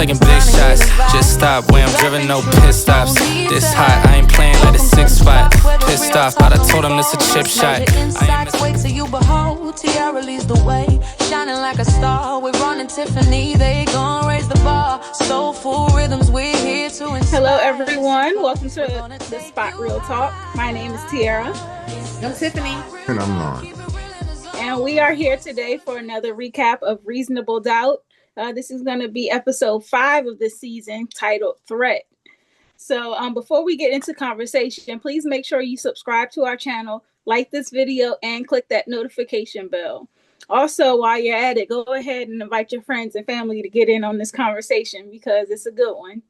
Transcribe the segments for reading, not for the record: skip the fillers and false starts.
taking big shots. Just stop where I'm driven, no pit stops. This hot, I ain't playing like a 6 spot. Pissed off, but I told him this a chip shot. Wait till you behold, Tiara leads the way, shining like a star. With Ron and Tiffany, they gon' raise the bar. Soulful rhythms, we're here to inspire. Hello everyone, welcome to the Spot Real Talk. My name is Tiara. I'm Tiffany. And I'm Ron. And we are here today for another recap of Reasonable Doubt. This is going to be episode 5 of the season, titled Threat. So before we get into conversation, please make sure you subscribe to our channel, like this video, and click that notification bell. Also, while you're at it, go ahead and invite your friends and family to get in on this conversation because it's a good one.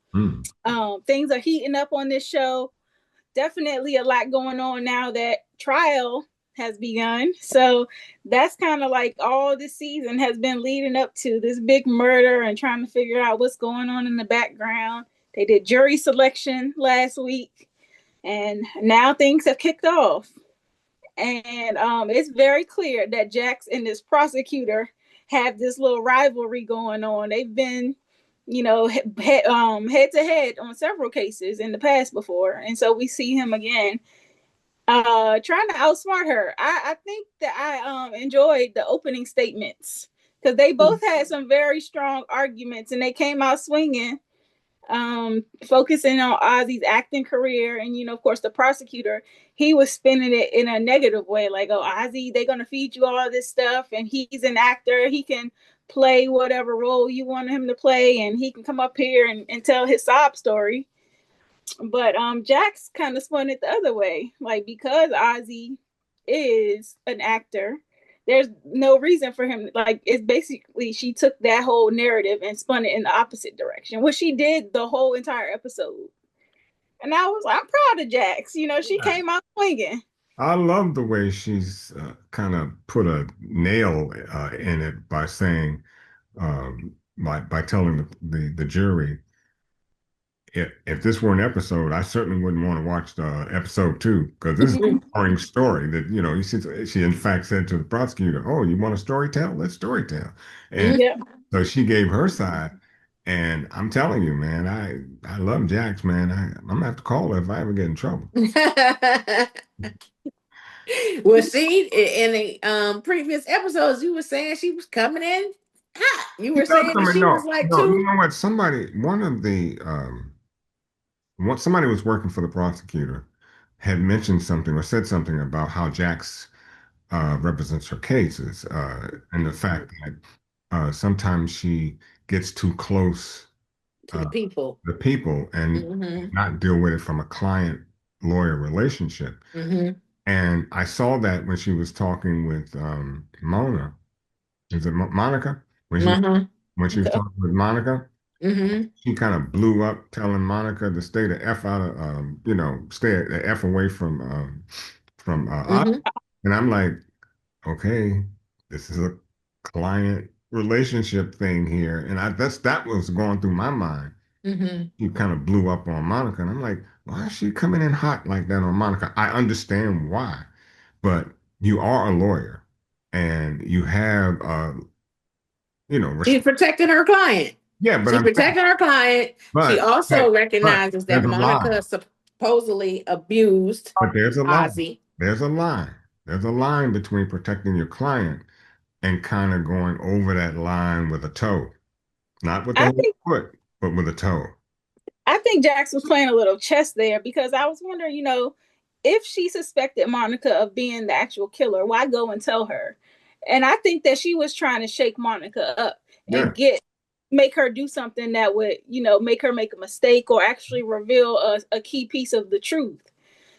Things are heating up on this show. Definitely a lot going on now that trial has begun. So that's kind of like all this season has been leading up to this big murder and trying to figure out what's going on in the background. They did jury selection last week, and now things have kicked off. And it's very clear that Jax and this prosecutor have this little rivalry going on. They've been, head to head on several cases in the past before. And so we see him again trying to outsmart her. I think that I enjoyed the opening statements because they both had some very strong arguments and they came out swinging. Focusing on Ozzy's acting career, and of course the prosecutor, he was spinning it in a negative way, like, oh, Ozzy, they're gonna feed you all this stuff, and he's an actor, he can play whatever role you want him to play, and he can come up here and tell his sob story. But Jax kind of spun it the other way, like, because Ozzy is an actor, there's no reason for him. Like, it's basically she took that whole narrative and spun it in the opposite direction, which she did the whole entire episode. And I was like, I'm proud of Jax. She came out swinging. I love the way she's kind of put a nail in it by saying, by telling the jury, if this were an episode, I certainly wouldn't want to watch the episode 2 because this is a boring story that, she in fact said to the prosecutor, oh, you want a story tell? Let's story tell. And so she gave her side. And I'm telling you, man, I love Jax, man. I'm going to have to call her if I ever get in trouble. Well, see, in the previous episodes, you were saying she was coming in hot. You were saying that she was like two. You know what? Somebody was working for the prosecutor had mentioned something or said something about how Jax represents her cases and the fact that sometimes she gets too close to the people and not deal with it from a client-lawyer relationship. And I saw that when she was talking with Mona. Is it Monica? When she was talking with Monica, she kind of blew up telling Monica to stay the F out of, stay the F away from Ozzy. And I'm like, okay, this is a client relationship thing here. And that was going through my mind. She kind of blew up on Monica. And I'm like, why is she coming in hot like that on Monica? I understand why, but you are a lawyer and you have, she's protecting her client. Yeah, but she's protecting her client. She also recognizes that Monica supposedly abused Ozzy. There's a line. There's a line between protecting your client and kind of going over that line with a toe. Not with the foot, but with a toe. I think Jax was playing a little chess there because I was wondering, if she suspected Monica of being the actual killer, why go and tell her? And I think that she was trying to shake Monica up and make her do something that would, make her make a mistake or actually reveal a key piece of the truth.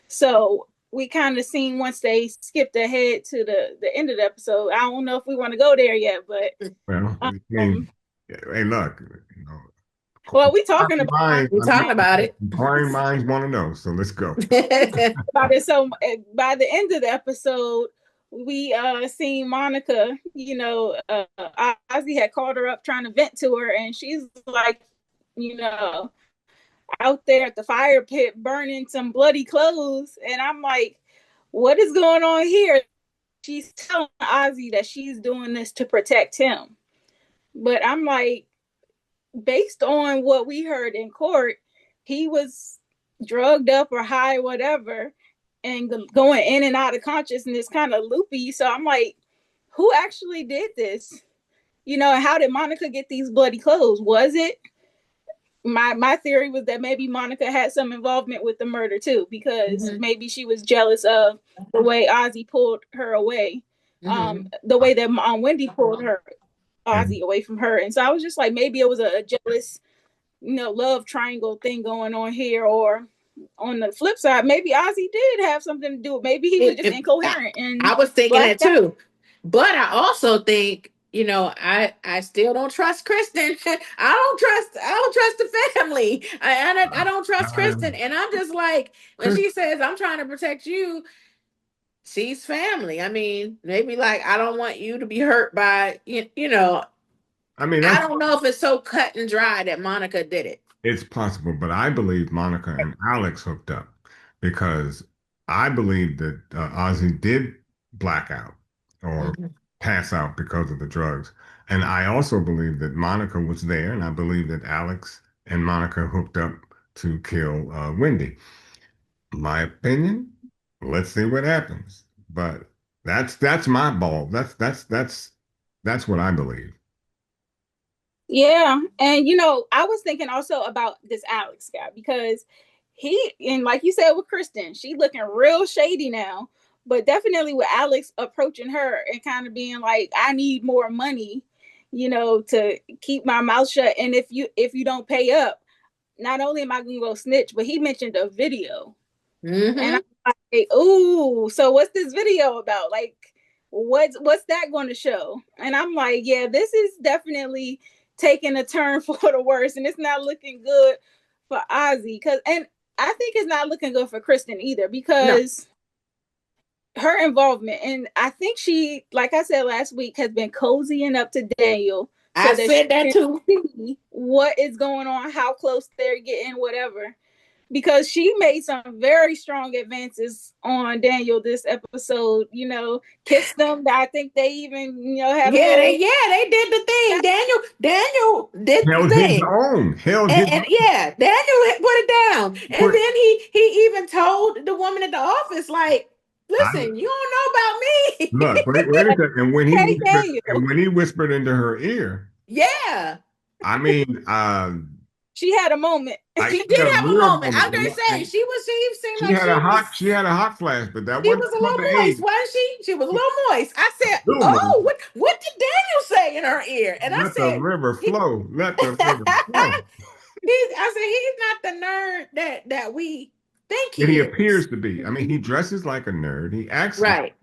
So we kind of seen once they skipped ahead to the end of the episode. I don't know if we want to go there yet, but hey, look, well, we're talking about it. Inquiring minds want to know, so let's go. So by the end of the episode, we seen Monica, Ozzy had called her up trying to vent to her, and she's like, out there at the fire pit burning some bloody clothes. And I'm like, what is going on here? She's telling Ozzy that she's doing this to protect him. But I'm like, based on what we heard in court, he was drugged up or high, whatever, and going in and out of consciousness, kind of loopy. So I'm like, who actually did this? You know, how did Monica get these bloody clothes? Was it my theory was that maybe Monica had some involvement with the murder too, because maybe she was jealous of the way Ozzie pulled her away, the way that Wendy pulled her Ozzie away from her. And so I was just like, maybe it was a jealous, love triangle thing going on here. Or on the flip side, maybe Ozzie did have something to do. Maybe he was just incoherent. And I was thinking that too. But I also think, I still don't trust Kristen. I don't trust the family. I don't trust Kristen. And I'm just like, when she says, I'm trying to protect you, she's family. I mean, maybe like, I don't want you to be hurt by, I mean, I don't know if it's so cut and dry that Monica did it. it's possible, but I believe Monica and Alex hooked up because I believe that Ozzy did black out or pass out because of the drugs. And I also believe that Monica was there, and I believe that Alex and Monica hooked up to kill Wendy. My opinion, let's see what happens. But that's my ball. That's what I believe. Yeah. And I was thinking also about this Alex guy, because and like you said with Kristen, she looking real shady now. But definitely with Alex approaching her and kind of being like, I need more money, to keep my mouth shut. And if you don't pay up, not only am I gonna go snitch, but he mentioned a video. And I'm like, ooh, so what's this video about? Like, what's that going to show? And I'm like, yeah, this is definitely taking a turn for the worse, and it's not looking good for Ozzie. And I think it's not looking good for Kristen either, because her involvement, and I think she, like I said last week, has been cozying up to Daniel. So I said that too. See what is going on, how close they're getting, whatever. Because she made some very strong advances on Daniel this episode, kissed them. I think they even, had they did the thing. Daniel did the thing. Daniel put it down. And then he even told the woman at the office, like, listen, you don't know about me. Look, wait a second. And when he whispered into her ear. Yeah. I mean, she had a moment. She did have a moment. I'm gonna say she had a hot flash, but that was a little moist, wasn't she? She was a little moist. I said, "Oh, what did Daniel say in her ear?" And I said, "Let the river flow. Let the river flow." I said, "He's not the nerd that we think he appears to be. I mean, he dresses like a nerd. He acts right,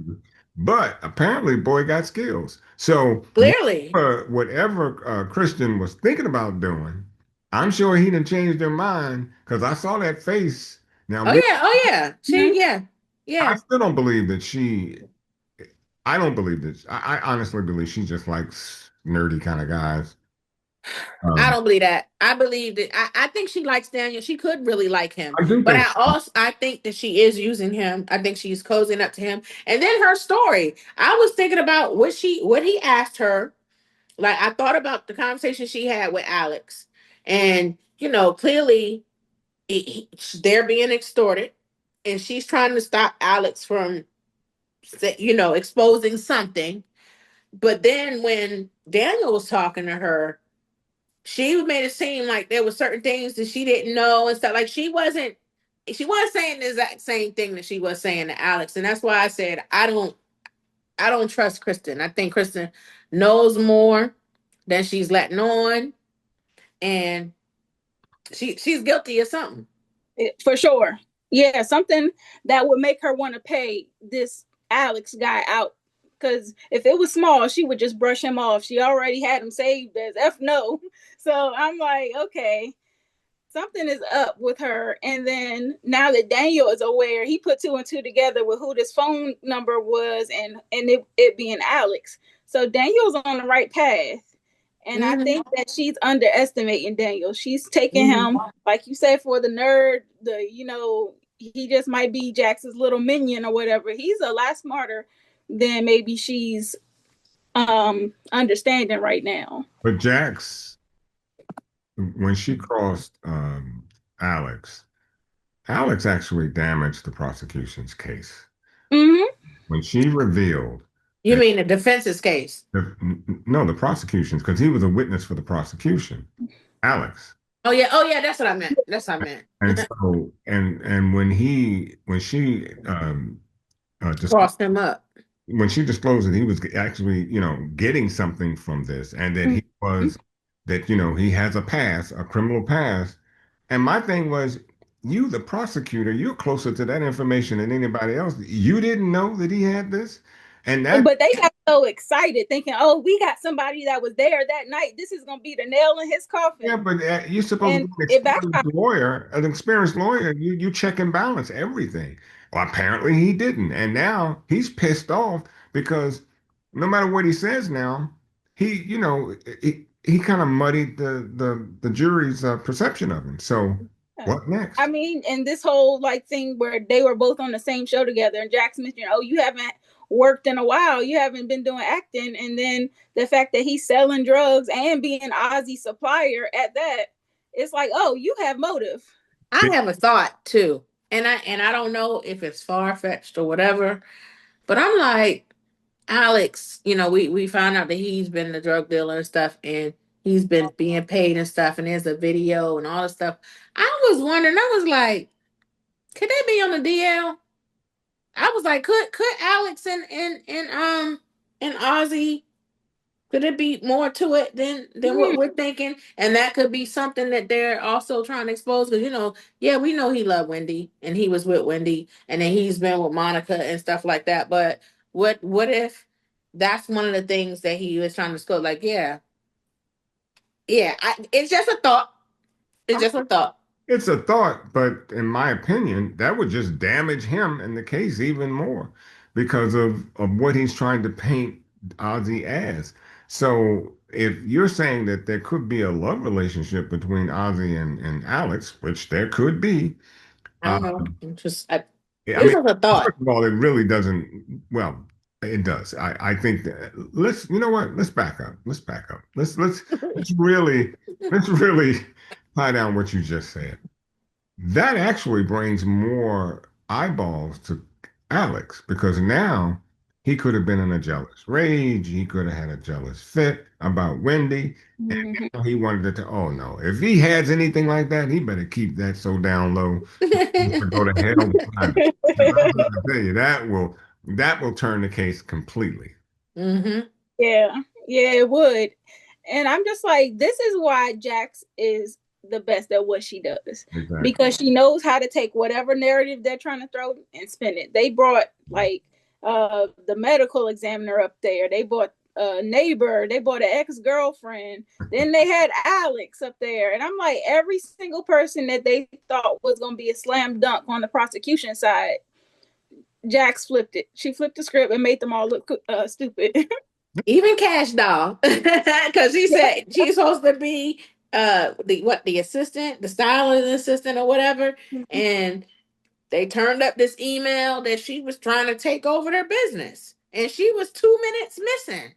but apparently, boy got skills. So clearly, whatever Christian was thinking about doing, I'm sure he didn't change their mind, because I saw that face. Now, yeah. I still don't believe that she. I don't believe that. I honestly believe she just likes nerdy kind of guys. I don't believe that. I believe that. I think she likes Daniel. She could really like him, but I think that she is using him. I think she's cozying up to him. And then her story. I was thinking about what he asked her. Like, I thought about the conversation she had with Alex, and clearly they're being extorted, and she's trying to stop Alex from, exposing something. But then when Daniel was talking to her, she made it seem like there were certain things that she didn't know and stuff. Like, she wasn't saying the exact same thing that she was saying to Alex. And that's why I said I don't trust Kristen. I think Kristen knows more than she's letting on, and she's guilty of something. For sure. Yeah, something that would make her want to pay this Alex guy out. Because if it was small, she would just brush him off. She already had him saved as F no. So I'm like, okay, something is up with her. And then now that Daniel is aware, he put two and two together with who this phone number was, and it being Alex. So Daniel's on the right path. And I think that she's underestimating Daniel. She's taking him, like you said, for the nerd, he just might be Jax's little minion or whatever. He's a lot smarter than maybe she's understanding right now. But Jax when she crossed Alex, Alex actually damaged the prosecution's case. Mm-hmm. When she revealed You that mean the defense's case? no, the prosecution's, because he was a witness for the prosecution, Alex. Oh yeah, that's what I meant. That's what I meant. And so, and when she disclosed, Crossed him up. when she disclosed that he was actually, getting something from this, and that he Mm-hmm. was, that, he has a past, a criminal past. And my thing was, you, the prosecutor, you're closer to that information than anybody else. You didn't know that he had this, and that. But they got so excited thinking, oh, we got somebody that was there that night. This is going to be the nail in his Yeah, coffin. but you're supposed And to be it backfired. an experienced lawyer. You check and balance everything. Well, apparently he didn't, and now he's pissed off because no matter what he says now, he kind of muddied the jury's perception of him. So what I next? mean, and this whole like thing where they were both on the same show together, and Jax mentioned, "Oh, you haven't worked in a while. You haven't been doing acting." And then the fact that he's selling drugs and being Ozzy's supplier at that, it's like, oh, you have motive. I have a thought too, and I don't know if it's far fetched or whatever, but I'm like, Alex, we found out that he's been the drug dealer and stuff, and he's been being paid and stuff, and there's a video and all this stuff. I was wondering, I was like, could they be on the DL? I was like, could Alex and Ozzy, could it be more to it than what we're thinking? And that could be something that they're also trying to expose. Because yeah, we know he loved Wendy and he was with Wendy, and then he's been with Monica and stuff like that. But what if that's one of the things that he was trying to disclose? Like, yeah, it's just a thought. It's just a thought. It's a thought, but in my opinion, that would just damage him in the case even more because of what he's trying to paint Ozzy as. So if you're saying that there could be a love relationship between Ozzy and Alex, which there could be, I uh, don't know. I It's mean, just a thought. first of all, it really doesn't, well, it does. I think that you know what? Let's back up. Let's back up. Let's really, let's really tie down what you just said. That actually brings more eyeballs to Alex because now he could have been in a jealous rage. He could have had a jealous fit about Wendy. Mm-hmm. And he wanted to, oh no, if he has anything like that, he better keep that so down low to go to hell. I'm gonna tell you, that will turn the case completely. Mm-hmm. Yeah, yeah, it would. And I'm just like, this is why Jax is the best at what she does. Exactly. Because she knows how to take whatever narrative they're trying to throw and spin it. They brought like the medical examiner up there. They brought a neighbor. They brought an ex-girlfriend. Then they had Alex up there. And I'm like, every single person that they thought was going to be a slam dunk on the prosecution side, Jax flipped it. She flipped the script and made them all look stupid. Even Cash Doll, because she said she's supposed to be the assistant, the stylist assistant or whatever, and they turned up this email that she was trying to take over their business, and she was 2 minutes missing.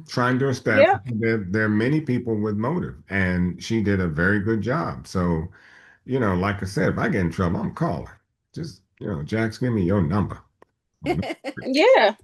Trying to establish there are many people with motive, and she did a very good job. So, like I said, if I get in trouble, I'm calling. Just, Jax, give me your number. Yeah.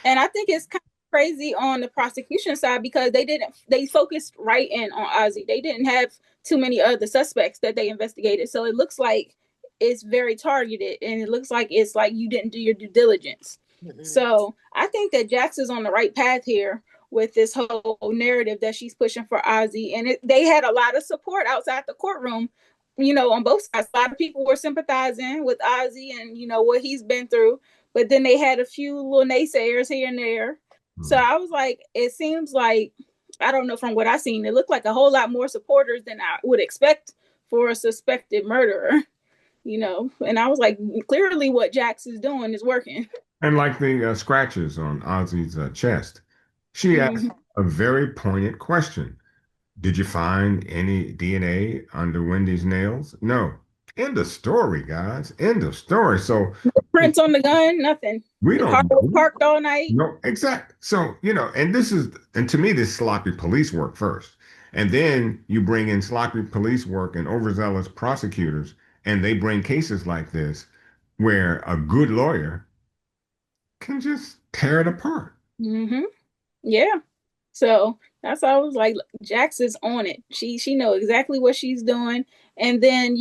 And I think it's kind of crazy on the prosecution side because they focused right in on Ozzy. They didn't have too many other suspects that they investigated. So it looks like it's very targeted and it looks like it's like you didn't do your due diligence. So I think that Jax is on the right path here with this whole narrative that she's pushing for Ozzy. And they had a lot of support outside the courtroom, on both sides. A lot of people were sympathizing with Ozzy and, what he's been through. But then they had a few little naysayers here and there. So I was like, it seems like, I don't know, from what I've seen, it looked like a whole lot more supporters than I would expect for a suspected murderer, And I was like, clearly what Jax is doing is working. And like the scratches on Ozzy's chest, she asked a very poignant question. Did you find any DNA under Wendy's nails? No. End of story, guys. End of story. So prints on the gun, nothing. We the car don't was parked all night. No, exactly. So, and to me, this sloppy police work first. And then you bring in sloppy police work and overzealous prosecutors, and they bring cases like this where a good lawyer can just tear it apart. Mm-hmm. Yeah. So that's why I was like, Jax is on it. She know exactly what she's doing. And then,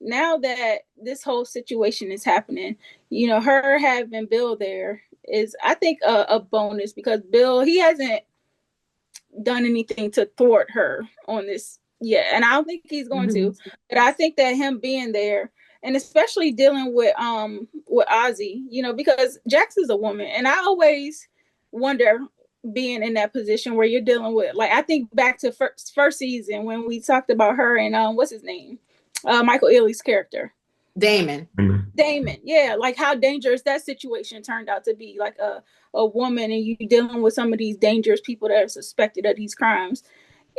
now that this whole situation is happening, her having Bill there is, I think, a bonus, because Bill, he hasn't done anything to thwart her on this yet, and I don't think he's going to. But I think that him being there, and especially dealing with Ozzy, because Jax is a woman, and I always wonder, being in that position where you're dealing with, like, I think back to first season when we talked about her and what's his name, Michael Ealy's character, Damon. Yeah, like how dangerous that situation turned out to be, like a woman, and you dealing with some of these dangerous people that are suspected of these crimes.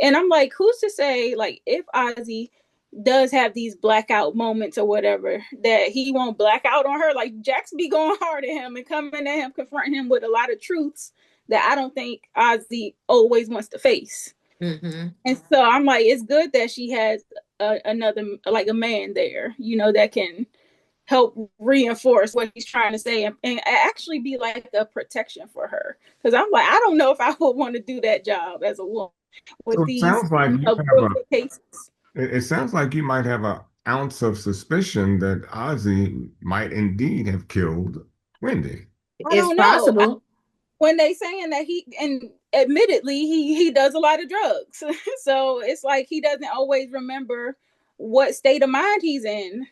And I'm like, who's to say, like, if Ozzy does have these blackout moments or whatever, that he won't black out on her? Like, Jax be going hard at him and coming at him, confronting him with a lot of truths that I don't think Ozzy always wants to face. And so I'm like, it's good that she has another, like, a man there, that can help reinforce what he's trying to say, and actually be like a protection for her. Because I'm like, I don't know if I would want to do that job as a woman with So it these sounds like you have cases. it sounds like you might have an ounce of suspicion that Ozzy might indeed have killed Wendy. I don't know. Possible. When they saying that and admittedly, he does a lot of drugs. So it's like he doesn't always remember what state of mind he's in.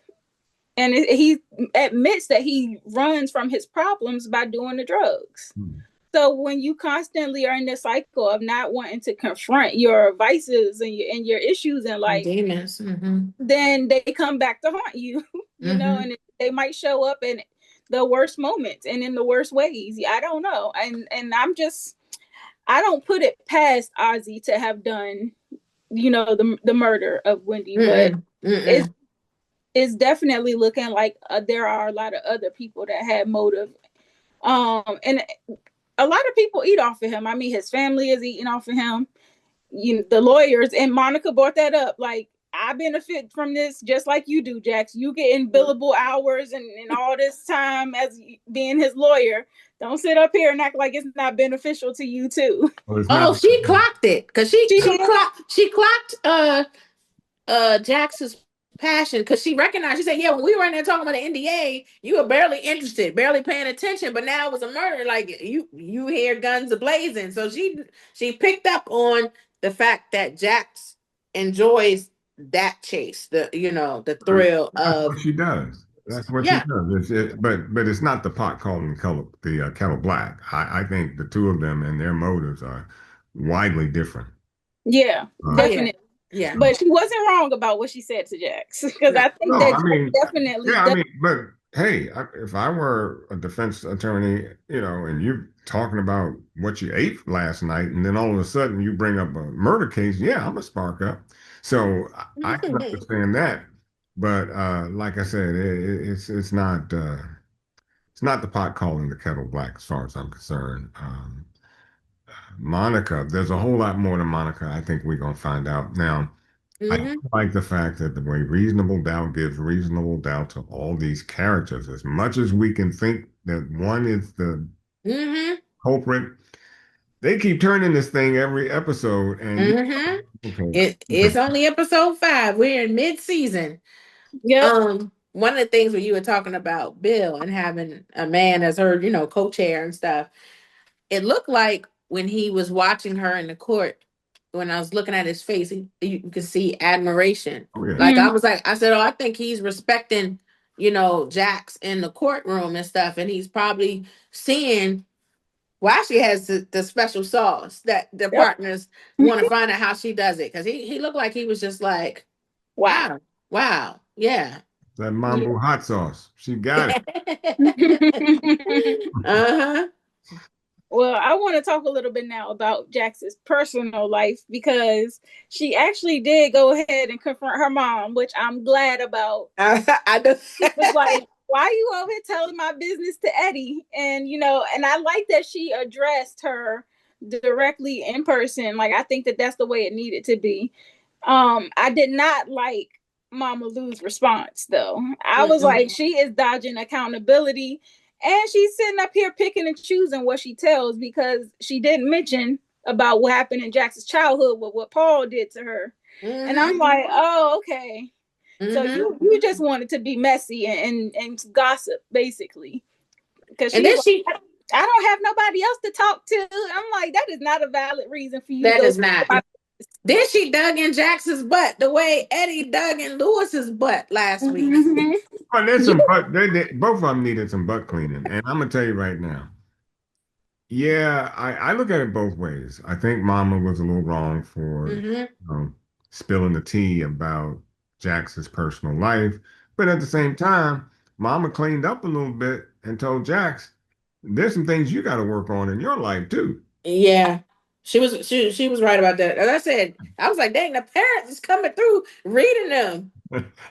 And he admits that he runs from his problems by doing the drugs. So when you constantly are in this cycle of not wanting to confront your vices and your issues in life, demons, then they come back to haunt you, and they might show up in the worst moments and in the worst ways. I don't know. And I don't put it past Ozzy to have done, the murder of Wendy, but it's definitely looking like there are a lot of other people that had motive. And a lot of people eat off of him. I mean, his family is eating off of him. The lawyers, and Monica brought that up. Like, I benefit from this just like you do, Jax. You getting billable hours and all this time as being his lawyer. Don't sit up here and act like it's not beneficial to you too. She clocked it, because she clocked Jax's passion, because she recognized, she said, yeah, when we were in there talking about the NDA, you were barely interested, barely paying attention, but now it was a murder, like you hear guns a-blazing. So she picked up on the fact that Jax enjoys that chase, the thrill of what she does. That's what she does. But it's not the pot calling the kettle black. I think the two of them and their motives are widely different. Yeah, definitely. Yeah, but she wasn't wrong about what she said to Jax, because I think definitely. Yeah, but hey, if I were a defense attorney, and you're talking about what you ate last night, and then all of a sudden you bring up a murder case, yeah, I'm gonna spark up. So I can understand that, but like I said, it's not the pot calling the kettle black as far as I'm concerned. Monica, there's a whole lot more to Monica. I think we're gonna find out now. I like the fact that the way reasonable doubt gives reasonable doubt to all these characters. As much as we can think that one is the culprit, they keep turning this thing every episode. And it's only episode 5. We're in mid-season. One of the things when you were talking about Bill and having a man as her, co-chair and stuff, it looked like when he was watching her in the court, when I was looking at his face, you could see admiration. Like, I said, I think he's respecting, Jax in the courtroom and stuff. And he's probably seeing why she has the special sauce that the partners want to find out how she does it. Because he looked like he was just like, wow, yeah. That Mambo hot sauce. She got it. Well, I want to talk a little bit now about Jax's personal life, because she actually did go ahead and confront her mom, which I'm glad about. I know. It was like, why are you over here telling my business to Eddie? And, and I like that she addressed her directly in person. Like, I think that that's the way it needed to be. I did not like Mama Lou's response though. I was like, she is dodging accountability, and she's sitting up here picking and choosing what she tells, because she didn't mention about what happened in Jackson's childhood with what Paul did to her. And I'm like, oh, okay. So you just wanted to be messy and gossip, basically. Because she's like, I don't have nobody else to talk to. I'm like, that is not a valid reason for you to go. That is not. Then she dug in Jackson's butt the way Eddie dug in Lewis's butt last week. Well, there's some butt. Both of them needed some butt cleaning, and I'm gonna tell you right now. Yeah, I look at it both ways. I think Mama was a little wrong for spilling the tea about Jax's personal life, but at the same time, Mama cleaned up a little bit and told Jax, "There's some things you got to work on in your life too." Yeah. She was right about that. As I said, I was like, dang, the parents is coming through reading them.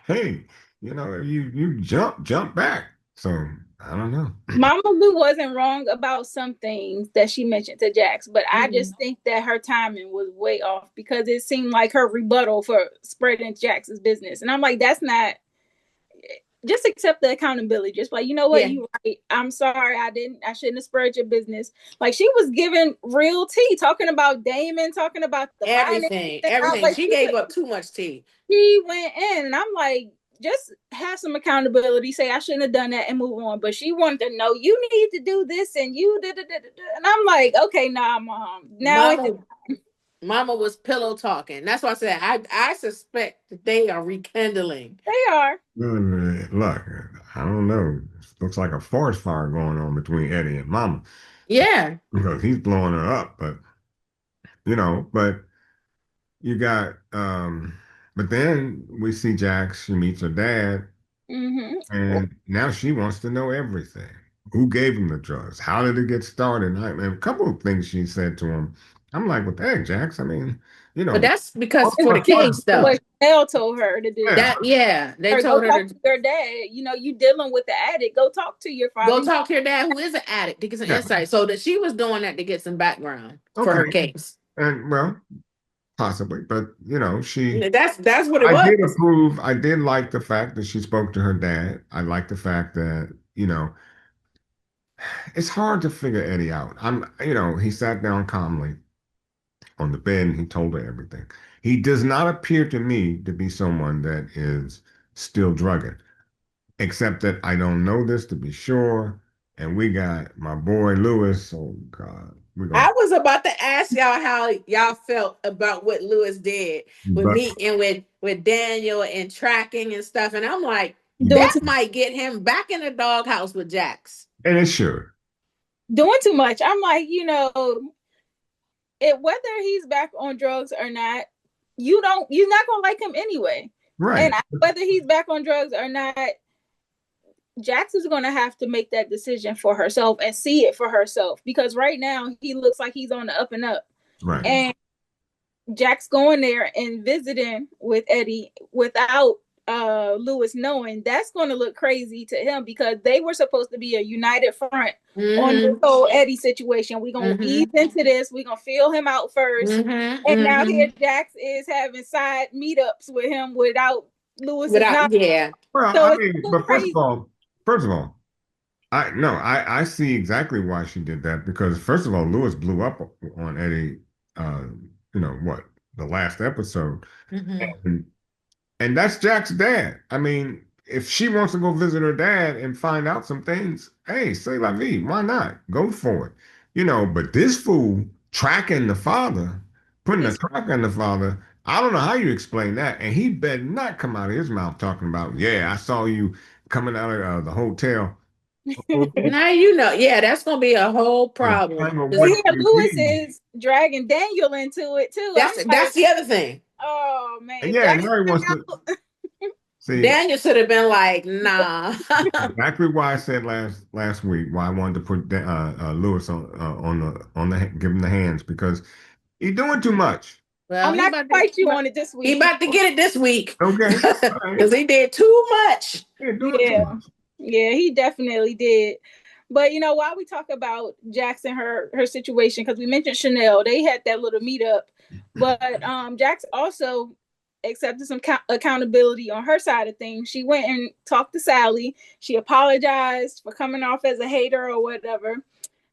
Hey, you jump back. So I don't know. Mama Lou wasn't wrong about some things that she mentioned to Jax, but I just think that her timing was way off, because it seemed like her rebuttal for spreading Jax's business. And I'm like, that's not. Just accept the accountability. Just like, you know what, you right. I'm sorry, I shouldn't have spread your business. Like, she was giving real tea, talking about Damon, talking about the everything. Like, she gave up too much tea. She went in, and I'm like, just have some accountability. Say, I shouldn't have done that, and move on. But she wanted to know, you need to do this, and you did it. And I'm like, okay, nah, Mom. Now Mama was pillow talking. That's why I said I suspect that they are rekindling. They are. Look, I don't know. It looks like a forest fire going on between Eddie and Mama. Yeah. Because he's blowing her up, but you got but then we see Jax, she meets her dad, and now she wants to know everything. Who gave him the drugs? How did it get started? And a couple of things she said to him. I'm like, what the heck, Jax? I mean, But that's because for the case, though. What Chanel told her to do. They told her to your dad. You dealing with the addict. Go talk to your father. Go talk to your dad, who is an addict, to get some insight. So that she was doing that to get some background for her case. And well, possibly, but she. That's what it was. I did approve. I did like the fact that she spoke to her dad. I like the fact that it's hard to figure Eddie out. He sat down calmly on the bed and he told her everything. He does not appear to me to be someone that is still drugging, except that I don't know this to be sure. And we got my boy Lewis. Oh God. I was about to ask y'all how y'all felt about what Lewis did with meeting with Daniel and tracking and stuff. And I'm like, that might get him back in the doghouse with Jax. And it should. Doing too much. I'm like, whether he's back on drugs or not, you're not gonna like him anyway. Right. And whether he's back on drugs or not, Jax is gonna have to make that decision for herself and see it for herself, because right now he looks like he's on the up and up. Right. And Jax going there and visiting with Eddie without Lewis knowing, that's going to look crazy to him, because they were supposed to be a united front on this whole Eddie situation. We're going to ease into this. We're going to feel him out first. And now here Jax is having side meetups with him without Lewis. Yeah. Well, so but first of all, I see exactly why she did that, because first of all, Lewis blew up on Eddie, the last episode. And that's Jack's dad. I mean, if she wants to go visit her dad and find out some things, hey, say la vie, why not? Go for it. But this fool tracking the father, putting a track on the father, I don't know how you explain that. And he better not come out of his mouth talking about, yeah, I saw you coming out of the hotel. Now that's gonna be a whole problem. Lewis is dragging Daniel into it too. That's the other thing. Oh man! Yeah, Mary wants to see. Daniel should have been like, "Nah." Exactly why I said last week why I wanted to put Lewis on the give him the hands, because he's doing too much. Well, I'm not gonna fight you on it this week. He about to get it this week. Okay, because he did too much. Too much. Yeah, he definitely did. But while we talk about Jackson, her situation, because we mentioned Chanel, they had that little meetup, but Jax also accepted some accountability on her side of things. She went and talked to Sally. She apologized for coming off as a hater or whatever.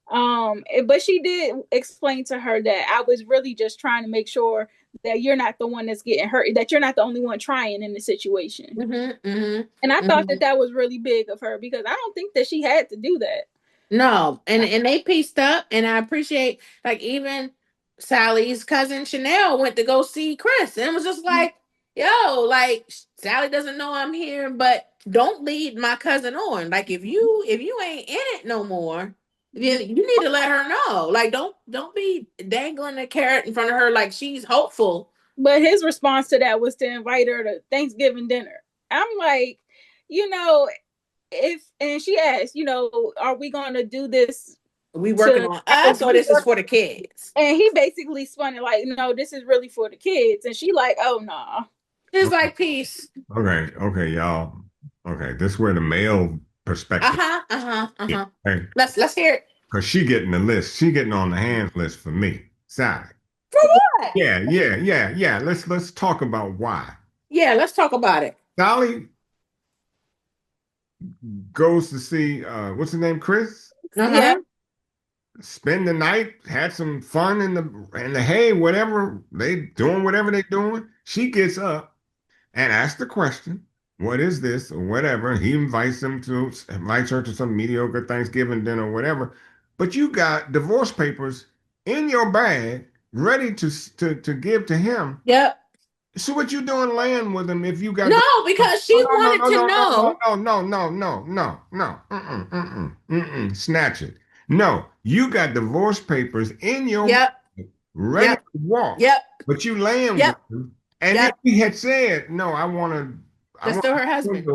But she did explain to her that I was really just trying to make sure that you're not the one that's getting hurt, that you're not the only one trying in the situation. And I thought that was really big of her, because I don't think that she had to do that. No, and they pieced up, and I appreciate, like, even Sally's cousin Chanel went to go see Chris, and it was just like, yo, like, Sally doesn't know I'm here, but don't lead my cousin on. Like, if you ain't in it no more, then you need to let her know. Like, don't be dangling a carrot in front of her like she's hopeful. But his response to that was to invite her to Thanksgiving dinner. I'm like, and she asked, are we going to do this? We working on us, or this is for the kids? And he basically spun it like, no, this is really for the kids. And she like, oh no. Nah. It's like, peace. Okay, y'all. Okay, this is where the male perspective. Hey, let's hear it. Because she getting the list. She getting on the hands list for me. Sally. For what? Yeah. Let's talk about why. Yeah, let's talk about it. Sally goes to see what's his name, Chris? Yeah. Spend the night, had some fun in the hay, whatever they doing, whatever they doing. She gets up and asks the question, "What is this?" or whatever. He invites her to some mediocre Thanksgiving dinner or whatever. But you got divorce papers in your bag, ready to give to him. Yep. So what you doing laying with him if you got because she wanted to know. No. Snatch it. No, you got divorce papers in your ready to walk. But you laying with him. And if he had said, no, that's still her husband.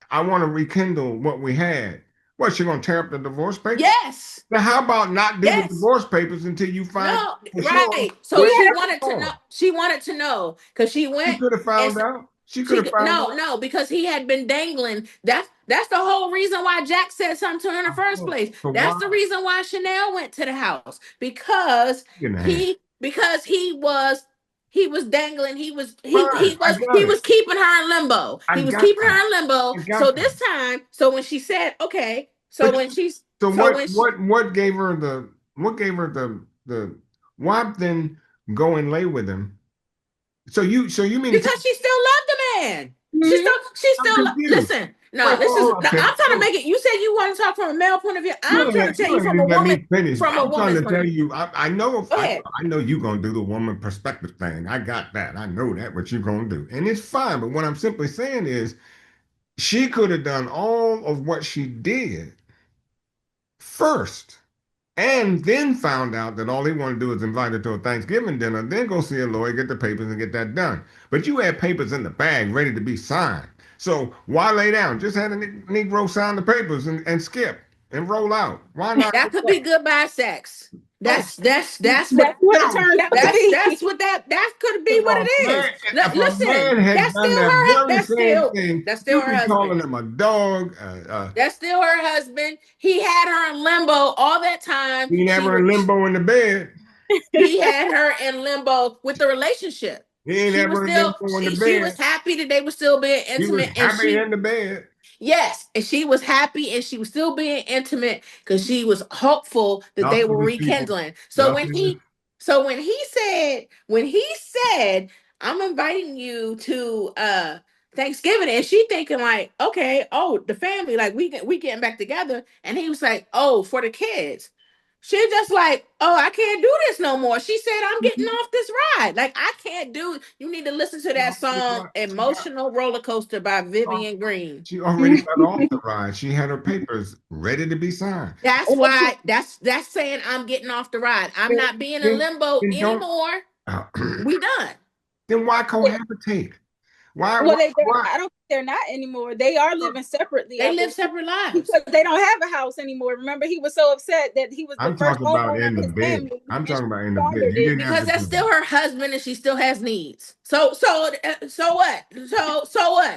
I want to rekindle what we had. What, she gonna tear up the divorce papers? Yes. Now how about not do the divorce papers until you find right. So she wanted to know. She wanted to know because she went. She could have found out. She could have found out. No, because he had been dangling. That's the whole reason why Jack said something to her in the first place. That's the reason why Chanel went to the house, because he was dangling. He was keeping her in limbo. He was keeping her in limbo. So this time, so when she said, okay, what gave her the why then go and lay with him? So you mean because she still loved the man? She still listen. No, I'm trying to make it. You said you want to talk from a male point of view. I'm trying to tell you from a woman. I'm trying to tell you. I know you're gonna do the woman perspective thing. I got that. I know that what you're gonna do, and it's fine. But what I'm simply saying is, she could have done all of what she did first, and then found out that all he wanted to do is invite her to a Thanksgiving dinner, then go see a lawyer, get the papers, and get that done. But you had papers in the bag ready to be signed. So why lay down? Just have a Negro sign the papers and skip and roll out. Why not? That could be goodbye sex. That's what it turned out to be. That could be what it is. Listen, that's still her. That's still her husband. Calling him a dog. That's still her husband. He had her in limbo all that time. He never in limbo in the bed. He had her in limbo with the relationship. He ain't ever in limbo in the bed. She was happy that they were still being intimate. She was happy in the bed. Yes, and she was happy, and she was still being intimate because she was hopeful that they were rekindling. So when he said, "I'm inviting you to Thanksgiving," and she thinking like, "Okay, the family, like we getting back together," and he was like, "Oh, for the kids." She just like, "Oh, I can't do this no more." She said, "I'm getting off this ride. Like, I can't do it." You need to listen to that song, Emotional Roller Coaster by Vivian Green. She already got off the ride. She had her papers ready to be signed. That's why, that's saying I'm getting off the ride. I'm not being in limbo anymore. We done. Then why cohabitate? Why? I don't think they're not anymore. They are living separately. They live separate lives because they don't have a house anymore. Remember, he was so upset that he was the first homeowner of his family. I'm talking about in the bed because that's still her husband, and she still has needs. So what? So what?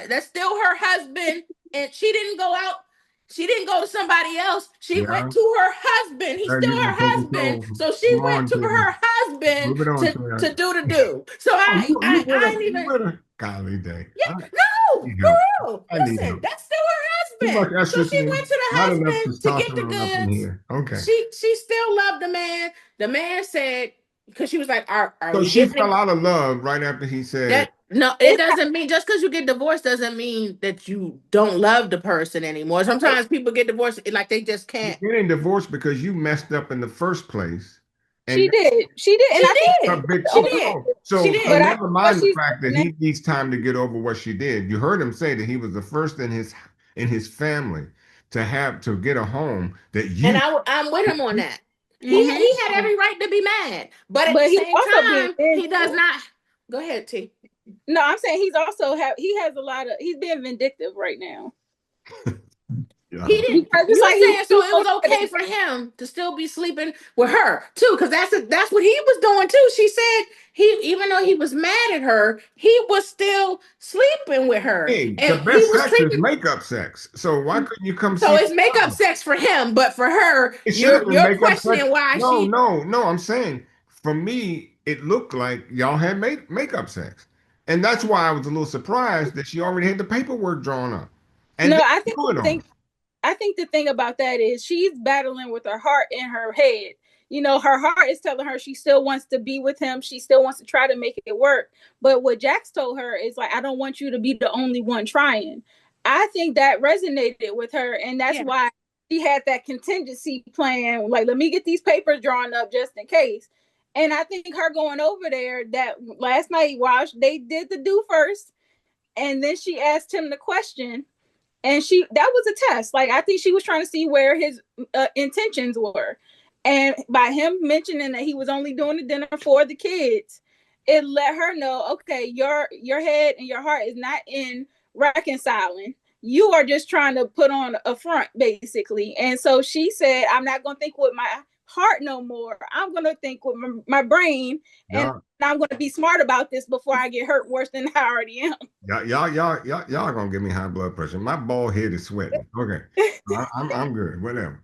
That's still her husband, and she didn't go out She didn't go to somebody else. She went to her husband. He's still her husband. So she went to her husband to do the do. So I ain't even. Golly day. Yeah, no, for real. Listen, that's still her husband. So she went to the husband to get the goods. Okay. She still loved the man. The man said, because she was like, "Are so we she fell out of love right after he said that?" No, it doesn't mean just because you get divorced doesn't mean that you don't love the person anymore. Sometimes people get divorced like they just can't. You're getting divorced because you messed up in the first place. And she did. And she did. So But never mind the fact that he needs time to get over what she did. You heard him say that he was the first in his family to get a home that you. And I'm with him on that. He had every right to be mad, but at the same time, he does not. Go ahead, T. No, I'm saying he's also he's being vindictive right now. He didn't. You like saying so it was okay for him to still be sleeping with her too, because that's what he was doing too. She said even though he was mad at her, he was still sleeping with her. Hey, and the best sex is makeup sex. So why couldn't you come? So it's makeup sex for him, but for her, you're questioning why she. No. I'm saying for me, it looked like y'all had makeup sex, and that's why I was a little surprised that she already had the paperwork drawn up. And no, I think the thing about that is she's battling with her heart and her head. You know, her heart is telling her she still wants to be with him. She still wants to try to make it work. But what Jax told her is like, I don't want you to be the only one trying. I think that resonated with her. And that's why she had that contingency plan. Like, let me get these papers drawn up just in case. And I think her going over there that last night while they did the do first, and then she asked him the question. And that was a test. Like, I think she was trying to see where his intentions were. And by him mentioning that he was only doing the dinner for the kids, it let her know, okay, your head and your heart is not in reconciling. You are just trying to put on a front, basically. And so she said, I'm not going to think with my heart no more. I'm going to think with my brain. And I'm going to be smart about this before I get hurt worse than I already am. Y'all gonna give me high blood pressure. My bald head is sweating. Okay, I'm good. Whatever.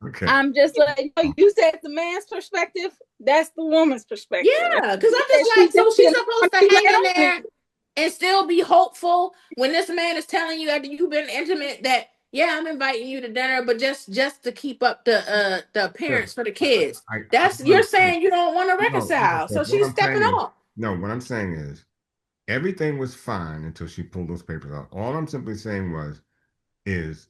Okay. I'm just like, you said the man's perspective. That's the woman's perspective. Yeah, because I'm just like, so she's supposed to hang in there and still be hopeful when this man is telling you after you've been intimate that. Yeah, I'm inviting you to dinner, but just to keep up the appearance for the kids. You're saying you don't want to reconcile, so she's stepping off. No, what I'm saying is everything was fine until she pulled those papers out. All I'm simply saying is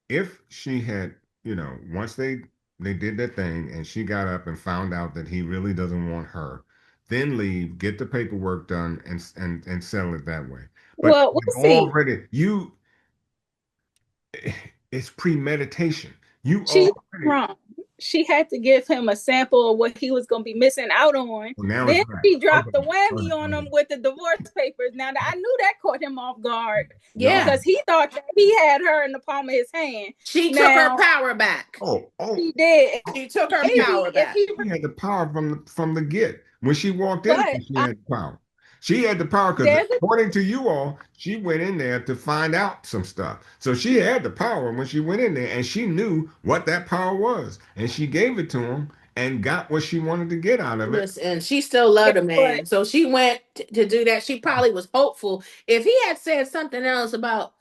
if she had, once they did that thing and she got up and found out that he really doesn't want her, then leave, get the paperwork done, and settle it that way. But we'll see. It's premeditation. She's wrong. She had to give him a sample of what he was going to be missing out on. Then she dropped the whammy on him with the divorce papers. Now, I knew that caught him off guard. Yeah. Because he thought that he had her in the palm of his hand. She took her power back. Oh. She did. She took her power back. She had the power from the get. When she walked in, she had the power. She had the power because according to you all, she went in there to find out some stuff. So she had the power when she went in there and she knew what that power was. And she gave it to him and got what she wanted to get out of it. Listen, she still loved a man. So she went to do that. She probably was hopeful. If he had said something else about,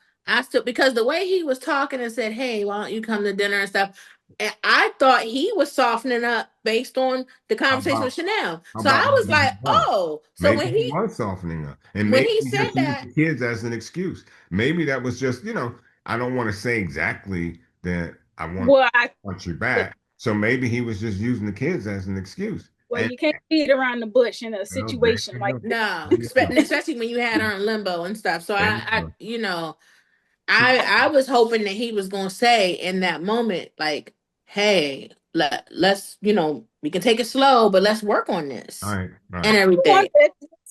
because the way he was talking and said, hey, why don't you come to dinner and stuff, and I thought he was softening up based on the conversation with Chanel. So I was like, oh. So maybe when he was softening up. And when maybe he said that, the kids as an excuse. Maybe that was just, I don't want to say exactly that I want you back. So maybe he was just using the kids as an excuse. Well, you can't beat around the bush in a situation like that. No, especially when you had her in limbo and stuff. So I was hoping that he was going to say in that moment, like, hey, let's, we can take it slow, but let's work on this right. And everything.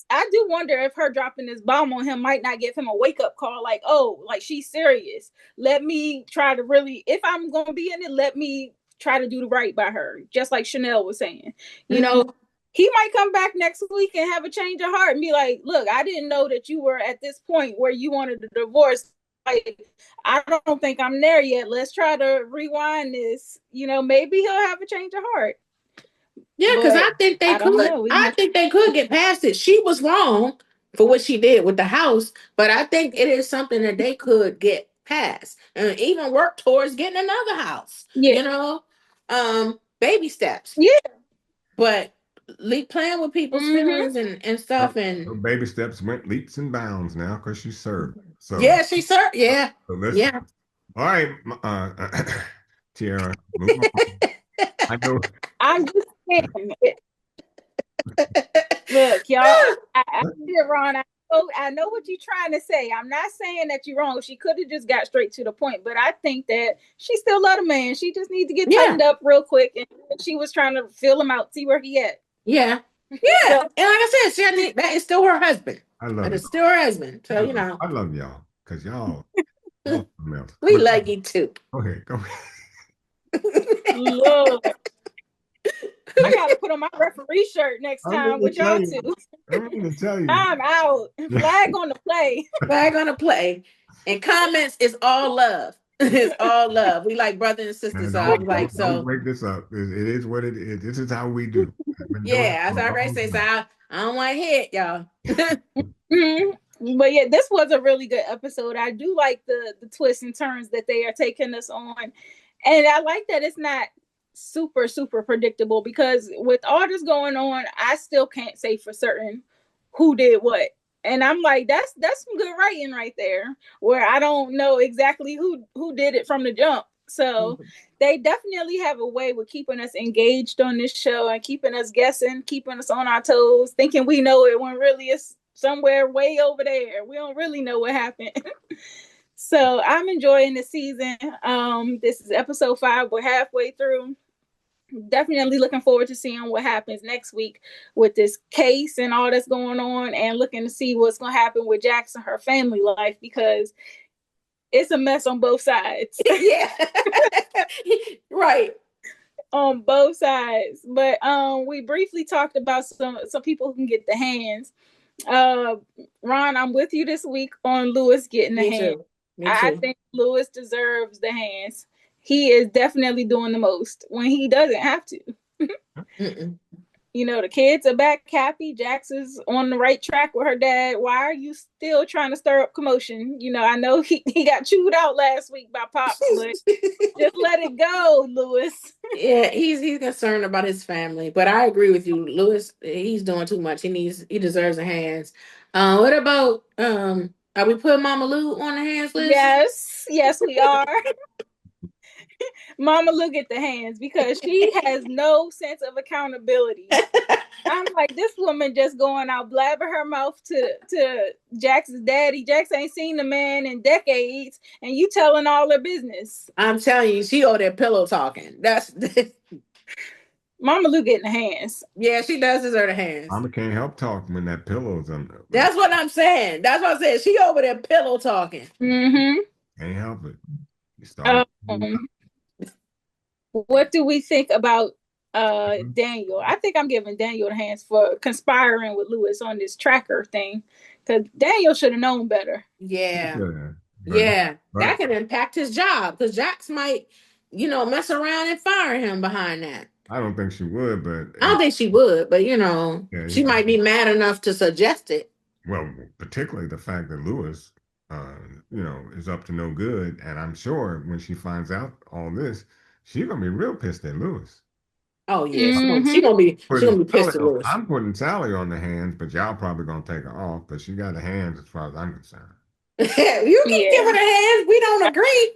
I do wonder if her dropping this bomb on him might not give him a wake-up call, like, oh, like she's serious. Let me try to really, if I'm going to be in it, let me try to do the right by her, just like Chanel was saying. He might come back next week and have a change of heart and be like, look, I didn't know that you were at this point where you wanted a divorce like, I don't think I'm there yet. Let's try to rewind this. Maybe he'll have a change of heart. Yeah, because I think they could. I think they could get past it. She was wrong for what she did with the house, but I think it is something that they could get past and even work towards getting another house. Yeah. Baby steps. Yeah. But playing with people's feelings and stuff, and baby steps went leaps and bounds now because she served. So yeah, she served. Yeah, yeah. All right, Tiara, move on. I know. I'm just saying. Look, y'all. I Ron. I know what you're trying to say. I'm not saying that you're wrong. She could have just got straight to the point, but I think that she still loved a man. She just needs to get tightened up real quick. And she was trying to feel him out, see where he at. Yeah. Yeah. So, and like I said, that is still her husband. I love it. It's still her husband. So, I love y'all because y'all. We love you too. Okay, go ahead. Look. I gotta put on my referee shirt next time with y'all too. I'm gonna tell you. I'm out. Flag on the play. Flag on the play. And comments is all love. It's all love. We like brother and sister. So I'm like, don't break this up. It is what it is. This is how we do. Yeah, as I already say, so I don't want to hit y'all. But yeah, this was a really good episode. I do like the twists and turns that they are taking us on. And I like that it's not super, super predictable, because with all this going on, I still can't say for certain who did what. And I'm like, that's some good writing right there, where I don't know exactly who did it from the jump. So they definitely have a way with keeping us engaged on this show and keeping us guessing, keeping us on our toes, thinking we know it when really it's somewhere way over there. We don't really know what happened. So I'm enjoying the season. This is episode 5. We're halfway through. Definitely looking forward to seeing what happens next week with this case and all that's going on, and looking to see what's going to happen with Jax and her family life, because it's a mess on both sides. Yeah. Right. On both sides. But we briefly talked about some people who can get the hands. Ron, I'm with you this week on Lewis getting the hands. I think Lewis deserves the hands. He is definitely doing the most when he doesn't have to. The kids are back happy. Jax is on the right track with her dad. Why are you still trying to stir up commotion? I know he got chewed out last week by Pops, but just let it go, Lewis. Yeah, he's concerned about his family. But I agree with you, Lewis. He's doing too much. He deserves the hands. What about are we putting Mama Lou on the hands list? Yes, we are. Mama look at the hands, because she has no sense of accountability. I'm like, this woman just going out blabbing her mouth to Jax's daddy. Jax ain't seen the man in decades, and you telling all her business. I'm telling you, she over there pillow talking. That's Mama Lou getting the hands. Yeah, she does deserve the hands. Mama can't help talking when that pillow's on there. That's what I'm saying. That's what I said. She over there pillow talking. Can't help it. What do we think about Daniel? I think I'm giving Daniel the hands for conspiring with Lewis on this tracker thing, because Daniel should have known better. Yeah. That can impact his job, because Jax might, mess around and fire him behind that. I don't think she would, but I don't think she would, but she might be mad enough to suggest it. Well, particularly the fact that Lewis, is up to no good, and I'm sure when she finds out all this, she's gonna be real pissed at Lewis. Oh yeah, she's gonna be pissed at Lewis. I'm putting Sally on the hands, but y'all probably gonna take her off, because she got the hands as far as I'm concerned. You can give her the hands. We don't agree.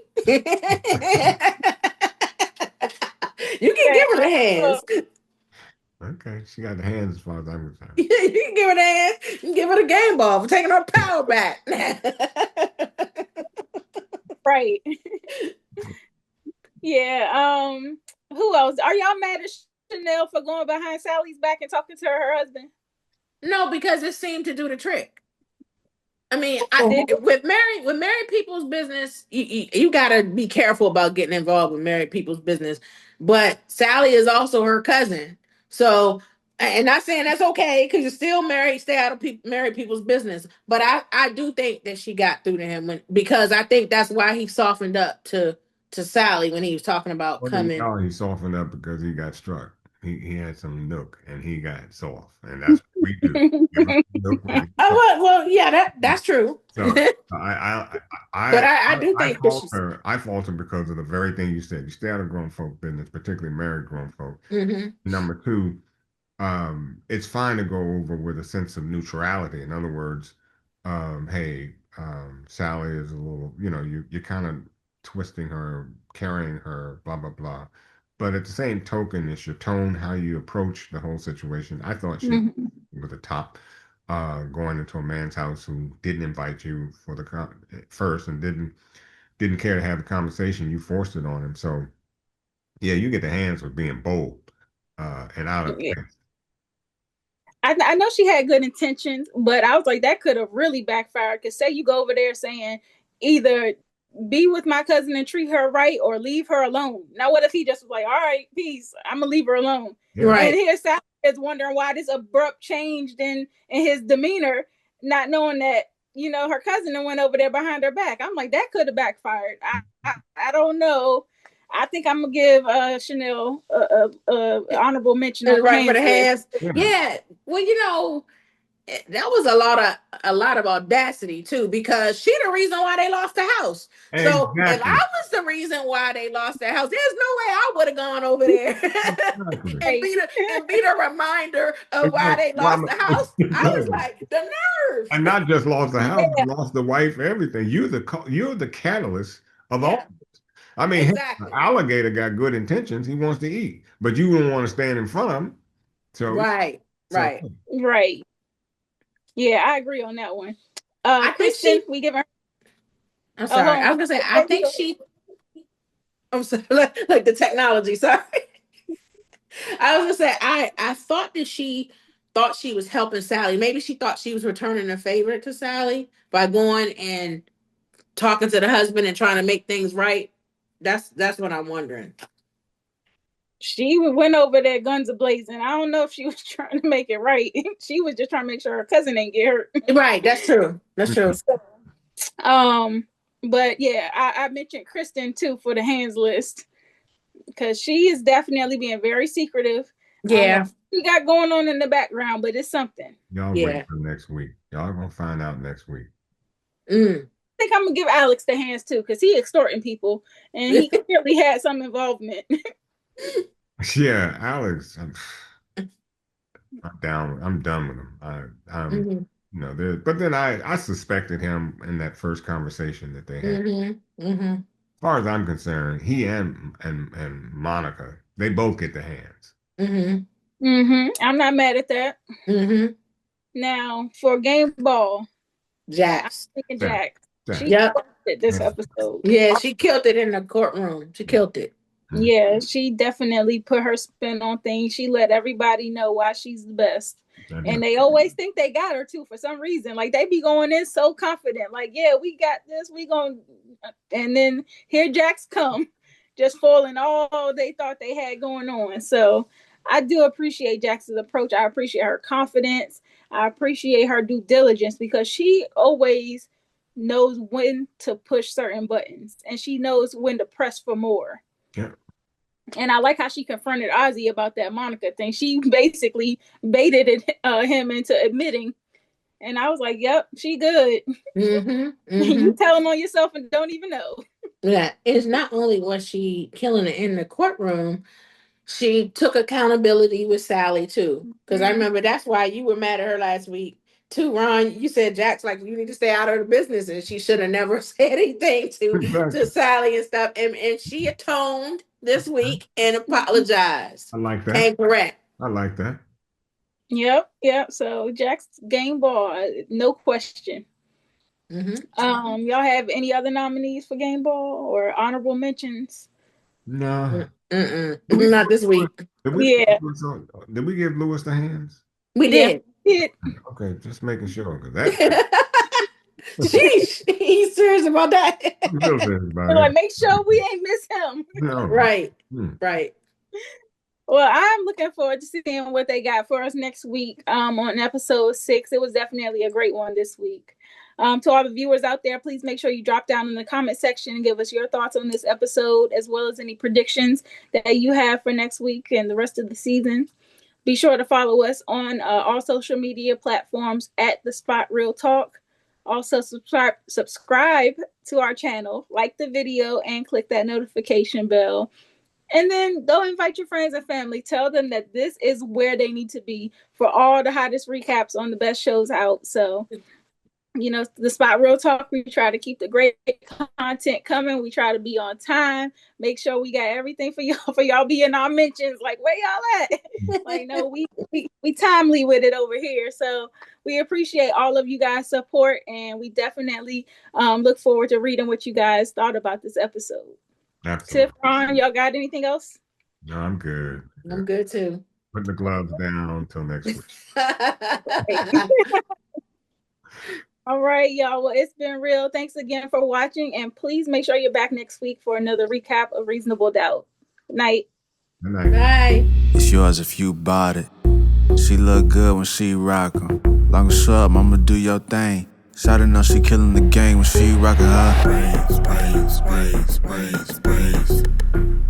You can give her the hands. Okay, she got the hands as far as I'm concerned. You can give her the hands. You can give her the game ball for taking her power back. Right. Yeah. Who else? Are y'all mad at Chanel for going behind Sally's back and talking to her husband? No, because it seemed to do the trick. I mean, with married people's business, you gotta be careful about getting involved with married people's business. But Sally is also her cousin, so And not saying that's okay because you're still married, stay out of married people's business. But I do think that she got through to him because I think that's why he softened up to Sally when he was talking about coming. He softened up because he got struck. He had some nook and he got soft, and that's what we do. Give him nook when he Well, yeah, that's true. so But I do think that she's I falter because of the very thing you said. You stay out of grown folk business, particularly married grown folk. Number two, it's fine to go over with a sense of neutrality. In other words, hey, Sally is a little, you're kind of twisting her, carrying her, blah, blah, blah. But at the same token, it's your tone, how you approach the whole situation. I thought she was the top, going into a man's house who didn't invite you for the first and didn't care to have the conversation. You forced it on him. So yeah, you get the hands with being bold and out of place. I know she had good intentions, but I was like, that could have really backfired. Because say you go over there saying either be with my cousin and treat her right or leave her alone. Now, what if he just was like, all right, peace, I'm going to leave her alone. Yeah. Right. And here Sally is wondering why this abrupt change in his demeanor, not knowing that, her cousin went over there behind her back. I'm like, that could have backfired. I don't know. I think I'm gonna give Chanel a honorable mention. Right for the hands. Yeah. Well, that was a lot of audacity too, because she the reason why they lost the house. Exactly. So if I was the reason why they lost the house, there's no way I would have gone over there and be the reminder of why they lost the house. I was like, the nerve. And not just lost the house, but lost the wife, everything. You're the catalyst of all. I mean, exactly. The alligator got good intentions. He wants to eat, but you don't want to stand in front of him. So right. Yeah, I agree on that one. Kristen, we give her. I'm sorry. I was gonna say, I think she. I'm sorry, like the technology. Sorry. I was gonna say, I thought that she thought she was helping Sally. Maybe she thought she was returning a favor to Sally by going and talking to the husband and trying to make things right. That's what I'm wondering. She went over there guns a-blazing. I don't know if she was trying to make it right. She was just trying to make sure her cousin ain't get hurt. Right, that's true. That's true. But yeah, I mentioned Kristen too for the hands list because she is definitely being very secretive. Yeah. She got going on in the background, but it's something. Y'all wait for next week. Y'all gonna find out next week. I think I'm gonna give Alex the hands too because he extorting people and he clearly had some involvement. Yeah, Alex, I'm down. I'm done with him. But then I suspected him in that first conversation that they had. As far as I'm concerned, he and Monica, they both get the hands. I'm not mad at that. Now for game ball, Jax. I'm thinking Jax. She killed it this episode. Yeah, she killed it in the courtroom. She killed it. Yeah, she definitely put her spin on things. She let everybody know why she's the best. And they always think they got her too for some reason. Like they be going in so confident. Like, yeah, we got this. We gonna, and then here Jax come, just foiling all they thought they had going on. So I do appreciate Jax's approach. I appreciate her confidence. I appreciate her due diligence because she always knows when to push certain buttons and she knows when to press for more. Yeah. And I like how she confronted Ozzy about that Monica thing. She basically baited him into admitting. And I was like, yep, she good. You telling on yourself and don't even know. Yeah, it's not only was she killing it in the courtroom, she took accountability with Sally too. Because I remember that's why you were mad at her last week. Too, Ron, you said Jack's like you need to stay out of the business, and she should have never said anything to Sally and stuff. And she atoned this week and apologized. I like that. Came correct. I like that. Yep. So Jack's game ball, no question. Y'all have any other nominees for game ball or honorable mentions? No. Not this week. Did we give Lewis the hands? We did. Okay, just making sure because that. Sheesh, he's serious about that. Like, make sure we ain't miss him. No. Right. Well, I'm looking forward to seeing what they got for us next week on episode 6. It was definitely a great one this week. To all the viewers out there, please make sure you drop down in the comment section and give us your thoughts on this episode, as well as any predictions that you have for next week and the rest of the season. Be sure to follow us on all social media platforms at The Spot Real Talk. Also, subscribe to our channel, like the video, and click that notification bell. And then go invite your friends and family. Tell them that this is where they need to be for all the hottest recaps on the best shows out. So, The Spot Real Talk, we try to keep the great content coming. We try to be on time. Make sure we got everything for y'all be in our mentions. Like, where y'all at? Like, no, we timely with it over here. So we appreciate all of you guys' support, and we definitely look forward to reading what you guys thought about this episode. Absolutely. Tiff, Ron, y'all got anything else? No, I'm good. I'm good too. Put the gloves down until next week. All right, y'all. Well, it's been real. Thanks again for watching, and please make sure you're back next week for another recap of Reasonable Doubt. Good night. Good night. Bye. It's yours if you bought it. She look good when she rock 'em. Long as short, I'ma do your thing. Shawty know she killing the game when she rockin' her.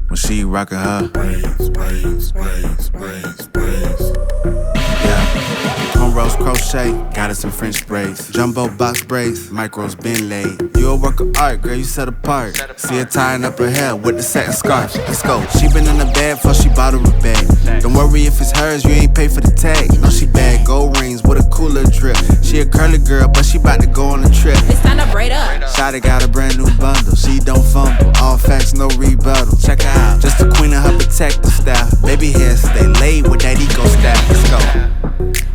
When she rockin' her. Yeah. Cornrows crochet, got us some French braids. Jumbo box braids, micros been laid. You a work of art, girl, you set apart. See her tying up her hair with the satin scarf. Let's go. She been in the bed before she bought her a bag. Don't worry if it's hers, you ain't pay for the tag. No, she bad, gold rings with a cooler drip. She a curly girl, but she bout to go on a trip. It's time to braid up. Shawty got a brand new bundle, she don't fumble. All facts, no rebuttal. Check her out, just the queen of her protector style. Baby hair stay laid with that eco style. Let's go.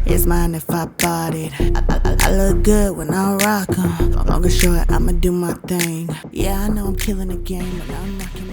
It's mine if I bought it. I look good when I rock 'em. Long or short, I'ma do my thing. Yeah, I know I'm killing the game, but I'm rocking